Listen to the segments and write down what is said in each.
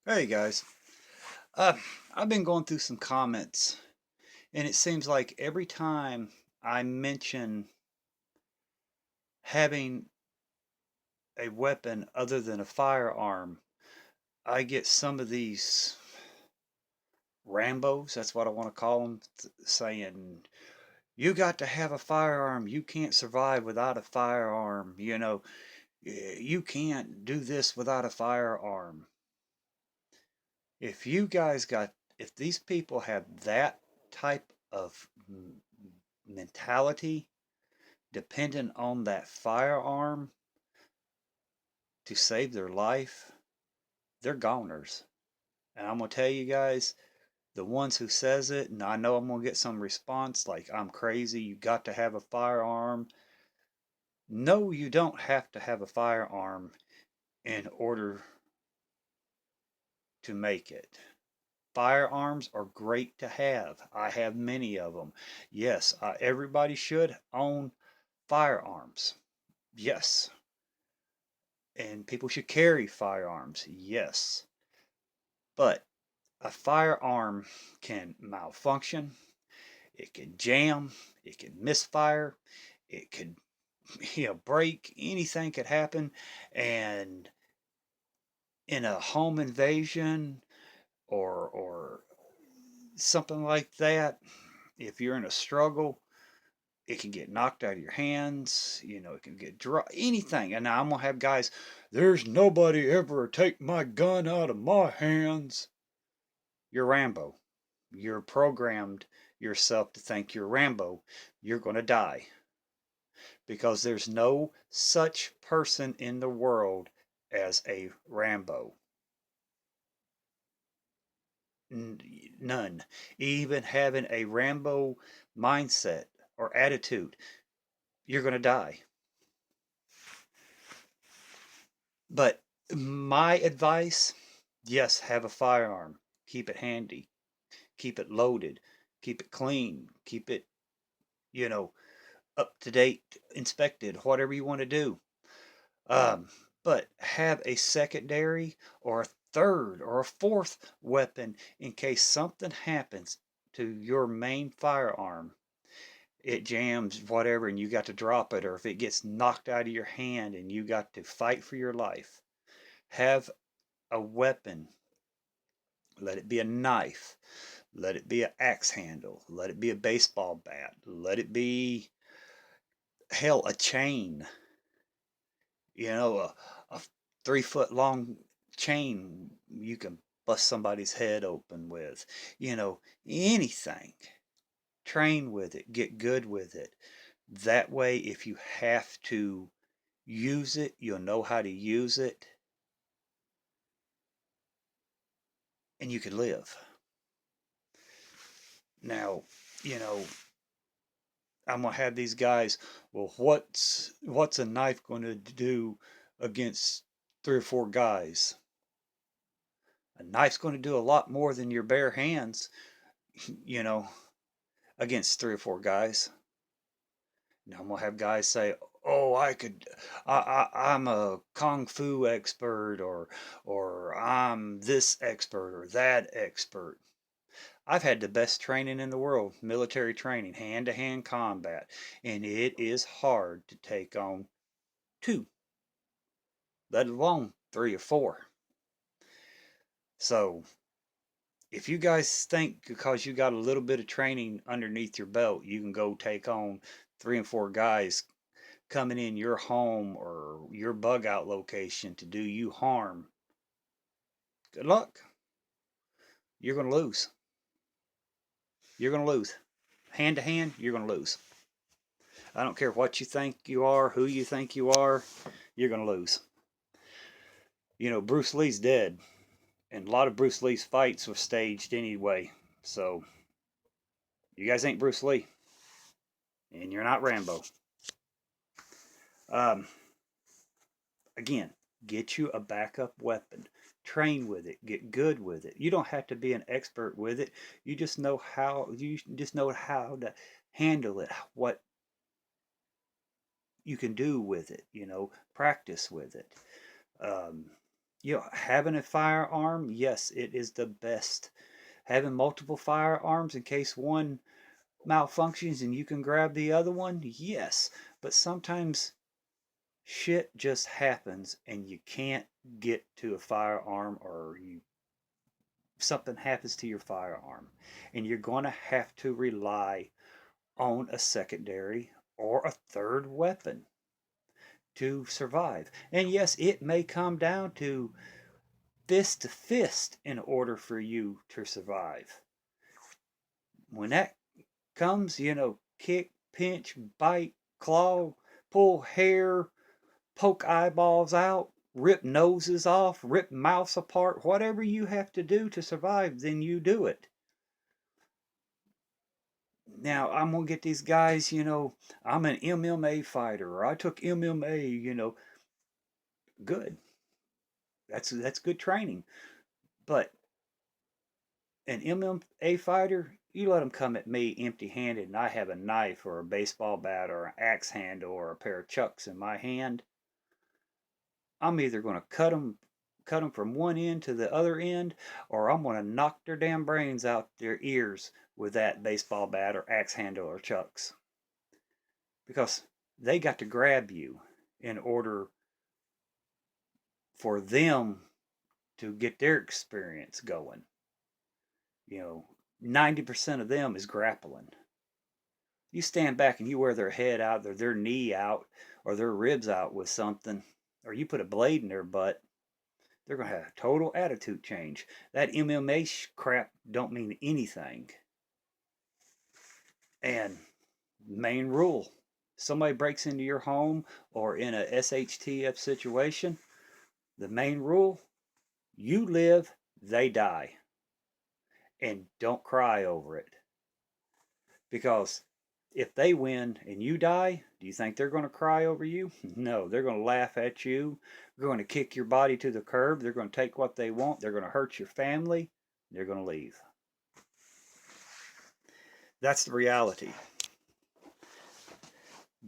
Hey guys, uh, I've been going through some comments, and it seems like every time I mention having a weapon other than a firearm, I get some of these Rambos, that's what I want to call them, saying, you got to have a firearm. You can't survive without a firearm. You can't do this without a firearm. If these people have that type of mentality dependent on that firearm to save their life, they're goners. And I'm going to tell you guys, the ones who says it, and I know I'm going to get some response like I'm crazy, you got to have a firearm. No, you don't have to have a firearm in order to make it. Firearms are great to have. I have many of them. Yes, everybody should own firearms. Yes. And people should carry firearms. Yes. But a firearm can malfunction, it can jam, it can misfire, it could break, anything could happen. And in a home invasion or something like that, if you're in a struggle, it can get knocked out of your hands, it can get dry, anything. And now I'm gonna have guys, there's nobody ever take my gun out of my hands. You're Rambo. You're programmed yourself to think you're Rambo. You're gonna die. Because there's no such person in the world as a Rambo. None. Even having a Rambo mindset or attitude, you're gonna die. But my advice, yes, have a firearm. Keep it handy. Keep it loaded. Keep it clean. Keep it, you know, up to date, inspected, whatever you want to do. Um, but have a secondary or a third or a fourth weapon in case something happens to your main firearm. It jams, whatever, and you got to drop it, or if it gets knocked out of your hand and you got to fight for your life. Have a weapon. Let it be a knife. Let it be an axe handle. Let it be a baseball bat. Let it be, hell, a chain. A 3 foot long chain you can bust somebody's head open with. Anything. Train with it. Get good with it. That way, if you have to use it, you'll know how to use it and you can live. Now, you know, I'm gonna have these guys. Well, what's a knife going to do against 3 or 4 guys? A knife's going to do a lot more than your bare hands, you know, against 3 or 4 guys. Now I'm gonna have guys say, "Oh, I'm a kung fu expert, or I'm this expert or that expert." I've had the best training in the world, military training, hand-to-hand combat, and it is hard to take on two, let alone 3 or 4. So if you guys think because you got a little bit of training underneath your belt, you can go take on 3 and 4 guys coming in your home or your bug out location to do you harm, good luck. You're going to lose. You're going to lose. Hand to hand, you're going to lose. I don't care what you think you are, who you think you are, you're going to lose. Bruce Lee's dead, and a lot of Bruce Lee's fights were staged anyway. So, you guys ain't Bruce Lee, and you're not Rambo. Um, Again, get you a backup weapon. Train with it. Get good with it. You don't have to be an expert with it. You just know how. You just know how to handle it. What you can do with it. Practice with it. Um, Having a firearm, yes, it is the best. Having multiple firearms in case one malfunctions and you can grab the other one, yes. But sometimes shit just happens and you can't get to a firearm, or something happens to your firearm, and you're going to have to rely on a secondary or a third weapon to survive. And yes, it may come down to fist to fist in order for you to survive. When that comes, kick, pinch, bite, claw, pull hair, poke eyeballs out, rip noses off, rip mouths apart, whatever you have to do to survive, then you do it. Now, I'm going to get these guys, I'm an MMA fighter, or I took MMA, good. That's good training. But an MMA fighter, you let them come at me empty-handed and I have a knife or a baseball bat or an axe handle or a pair of chucks in my hand, I'm either going to cut them from one end to the other end, or I'm going to knock their damn brains out their ears with that baseball bat or axe handle or chucks. Because they got to grab you in order for them to get their experience going. 90% of them is grappling. You stand back and you wear their head out, or their knee out, or their ribs out with something, or you put a blade in their butt, they're going to have a total attitude change. That MMA crap don't mean anything. And main rule, somebody breaks into your home or in a SHTF situation, the main rule, you live, they die. And don't cry over it. Because if they win and you die, do you think they're going to cry over you? No, they're going to laugh at you. They're going to kick your body to the curb. They're going to take what they want. They're going to hurt your family. They're going to leave. That's the reality.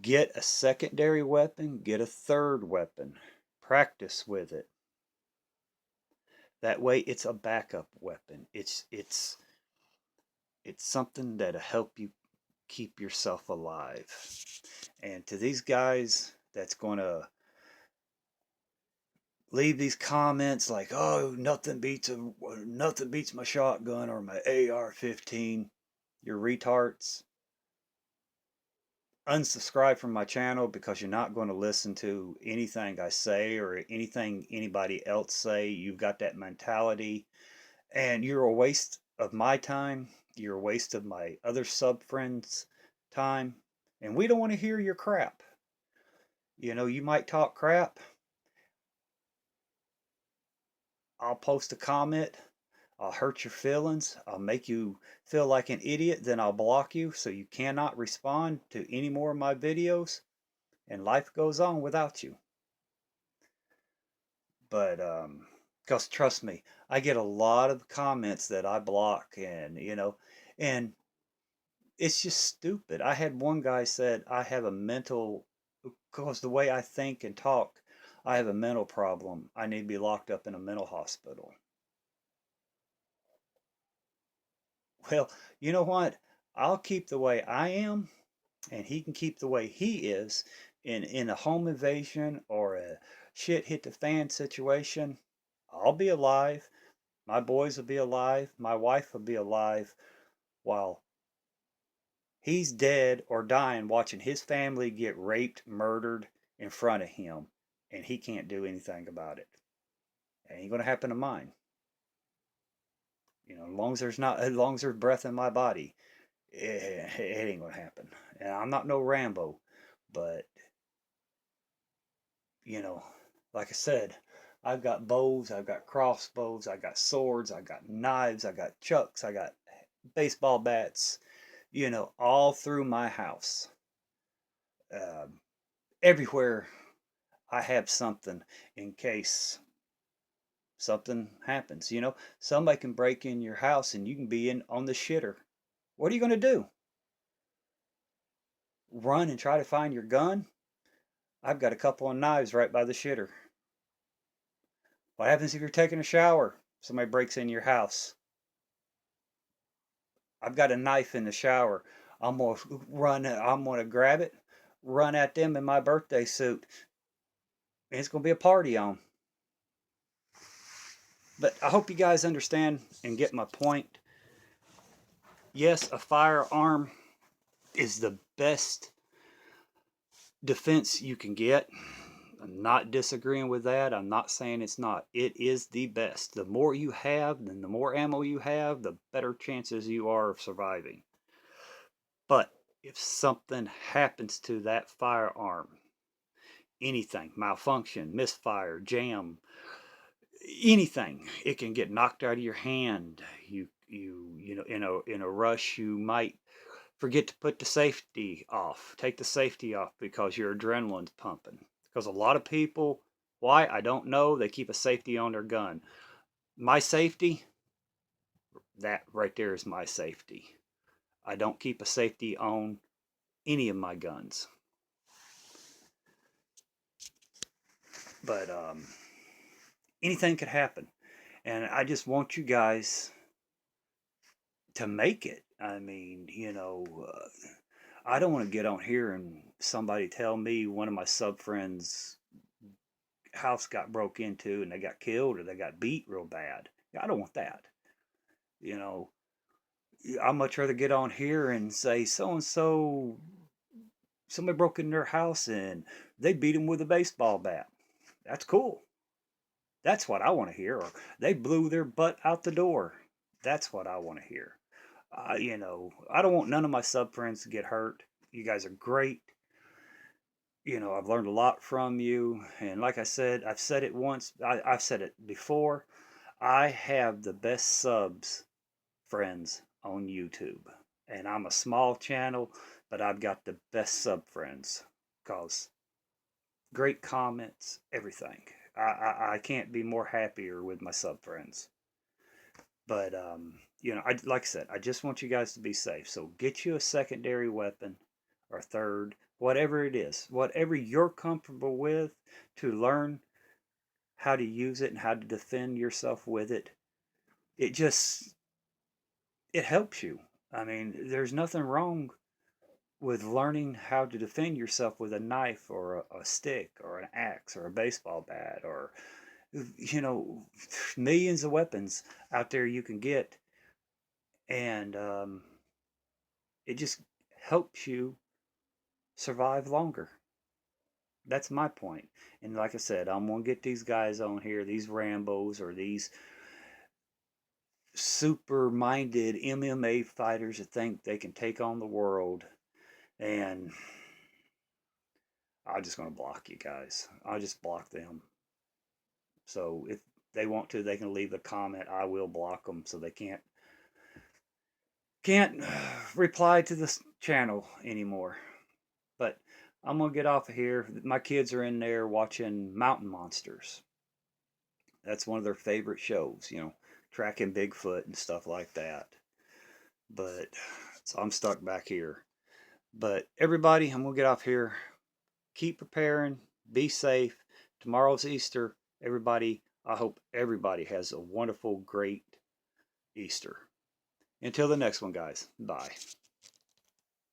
Get a secondary weapon, get a third weapon. Practice with it. That way it's a backup weapon. It's something that'll help you keep yourself alive. And to these guys that's going to leave these comments like, "Oh, nothing beats my shotgun or my AR-15." You're retards. Unsubscribe from my channel, because you're not going to listen to anything I say or anything anybody else say. You've got that mentality, and you're a waste of my time. You're a waste of my other sub friends' time, and we don't want to hear your crap. You might talk crap. I'll post a comment. I'll hurt your feelings. I'll make you feel like an idiot. Then I'll block you so you cannot respond to any more of my videos. And life goes on without you. But, because trust me, I get a lot of comments that I block, and it's just stupid. I had one guy said, I have a mental, because the way I think and talk, I have a mental problem. I need to be locked up in a mental hospital. Well, you know what? I'll keep the way I am, and he can keep the way he is in a home invasion or a shit hit the fan situation. I'll be alive. My boys will be alive. My wife will be alive, while he's dead or dying watching his family get raped, murdered in front of him, and he can't do anything about it. It ain't gonna happen to mine. As long as there's breath in my body, it ain't gonna happen. And I'm not no Rambo, but you know, like I said, I've got bows, I've got crossbows, I got swords, I got knives, I got chucks, I got baseball bats, all through my house. Um, Everywhere I have something in case something happens. Somebody can break in your house and you can be in on the shitter. What are you going to do? Run and try to find your gun? I've got a couple of knives right by the shitter. What happens if you're taking a shower? Somebody breaks in your house. I've got a knife in the shower. I'm gonna grab it, run at them in my birthday suit, and it's gonna be a party on. But I hope you guys understand and get my point. Yes, a firearm is the best defense you can get. I'm not disagreeing with that. I'm not saying it's not. It is the best. The more you have, and the more ammo you have, the better chances you are of surviving. But if something happens to that firearm, anything, malfunction, misfire, jam, anything, it can get knocked out of your hand. You know, in a rush, you might forget to put the safety off. Take the safety off because your adrenaline's pumping. Because a lot of people, why? I don't know. They keep a safety on their gun. My safety, that right there is my safety. I don't keep a safety on any of my guns. But anything could happen. And I just want you guys to make it. I mean, I don't want to get on here and somebody tell me one of my sub friends' house got broke into and they got killed or they got beat real bad. I don't want that. You know, I'd much rather get on here and say so and so, somebody broke in their house and they beat him with a baseball bat. That's cool. That's what I want to hear. Or they blew their butt out the door. That's what I want to hear. I don't want none of my sub friends to get hurt. You guys are great. I've learned a lot from you. And like I said, I've said it once, I've said it before. I have the best subs friends on YouTube. And I'm a small channel, but I've got the best sub friends because great comments, everything. I can't be more happier with my sub friends. But like I said, I just want you guys to be safe. So get you a secondary weapon or third, whatever it is, whatever you're comfortable with, to learn how to use it and how to defend yourself with it. It helps you. I mean, there's nothing wrong with learning how to defend yourself with a knife or a stick or an axe or a baseball bat or you know millions of weapons out there you can get, and it just helps you survive longer. That's my point. And like I said, I'm gonna get these guys on here, these Rambos or these super minded MMA fighters that think they can take on the world, and I'm just gonna block you guys. I'll just block them. So if they want to, they can leave a comment. I will block them so they can't reply to this channel anymore. But I'm gonna get off of here. My kids are in there watching Mountain Monsters. That's one of their favorite shows, tracking Bigfoot and stuff like that. But so I'm stuck back here. But everybody, I'm gonna get off here. Keep preparing. Be safe. Tomorrow's Easter. Everybody, I hope everybody has a wonderful, great Easter. Until the next one, guys. Bye.